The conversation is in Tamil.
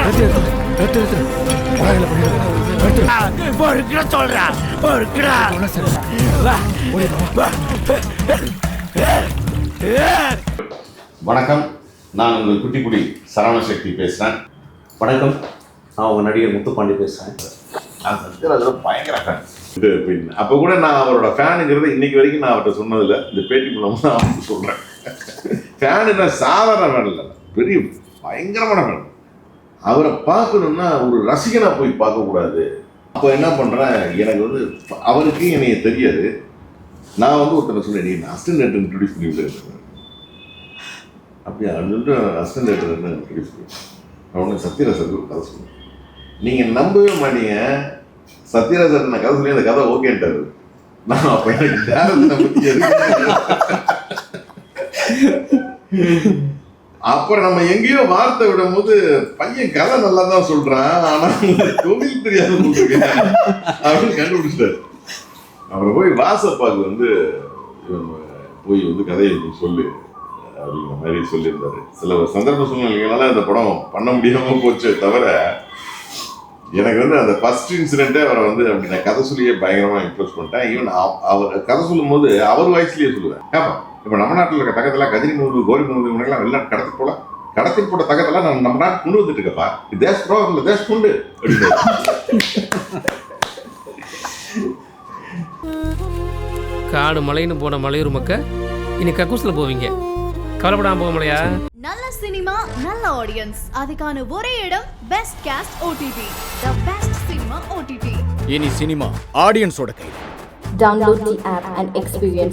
வணக்கம், நான் உங்கள் குட்டிக்குடி சரவணசக்தி பேசுகிறேன். வணக்கம், நான் உங்கள் நடிகர் முத்துப்பாண்டி பேசுகிறேன். நான் சத்யராஜில் பயங்கர ஃபேன். அப்போ கூட நான் அவரோட ஃபேனுங்கிறத இன்னைக்கு வரைக்கும் நான் அவர்கிட்ட சொன்னதில்லை. இந்த பேட்டி மூலமாக நான் அவருக்கு சொல்கிறேன். ஃபேனுன்னா சாதாரண ஃபேன் இல்லை, பெரிய பயங்கரமான ஃபேன். அவரை பார்க்கணுன்னா ஒரு ரசிகனாக போய் பார்க்கக்கூடாது. அப்போ என்ன பண்ணுறேன், எனக்கு வந்து அவருக்கு என்னைய தெரியாது. நான் வந்து ஒருத்தனை சொன்னேன், நீ அசிஸ்டன்ட் டேரக்டர் இன்ட்ரடியூஸ் பண்ணி விடுறேன். அப்படியா சொல்லிட்டு அசிஸ்டன்ட் டேரக்டர் என்ன இன்ட்ரடியூஸ் பண்ணி அவனை சத்யராஜ் ஒரு கதை சொன்னேன். நீங்கள் நம்பவே மாட்டீங்க, சத்யராஜ் நான் கதை சொல்லி அந்த கதை ஓகேன்ட்டாரு. நான் அப்போ எனக்கு டேரக்டரை பற்றி அப்புறம் நம்ம எங்கேயோ வார்த்தை விடும் போது பையன் கதை நல்லா தான் சொல்றான், ஆனா தொழில் தெரியாது அப்படின்னு கண்டுபிடிச்சிட்டாரு. அப்புறம் போய் வாசப்பாக்கு வந்து போய் வந்து கதையை சொல்லு அப்படிங்கிற மாதிரி சொல்லியிருந்தாரு. சில சந்தர்ப்ப சூழ்நிலைகளால அந்த படம் பண்ண முடியாம போச்சு தவிர, எனக்கு வந்து அந்த ஃபர்ஸ்ட் இன்சிடென்ட்டே அவரை வந்து அப்படி நான் கதை சொல்லியே பயங்கரமா இம்ப்ரெஸ் பண்ணிட்டேன். ஈவன் அவர் கதை சொல்லும் போது அவர் வாய்ஸ்லயே சொல்லுவேன். கேப்பா, இப்போ நம்ம நாட்டில் இருக்க தகத்தெல்லாம் கஜினி முகமது, கோரி முகமது இவங்கெல்லாம் வெளிநாட்டு கடத்தி போட தகத்தெல்லாம் நான் நம்ம நாட்டு கொண்டு வந்துட்டு இருக்கப்பா, தேச ப்ரோகம் இல்லை, தேச கொண்டு அப்படின்னு. காடு மலைன்னு போன மலையூர் மக்க இனி கக்கூஸ்ல போவீங்க, கவலைப்படாம போக முடியா? நல்ல சினிமா, நல்ல ஆடியன்ஸ், அதுக்கான ஒரே இடம் best cost OTT. The best cinema OTT. இனி சினிமா ஆடியன்ஸோட கையில். Download the app and experience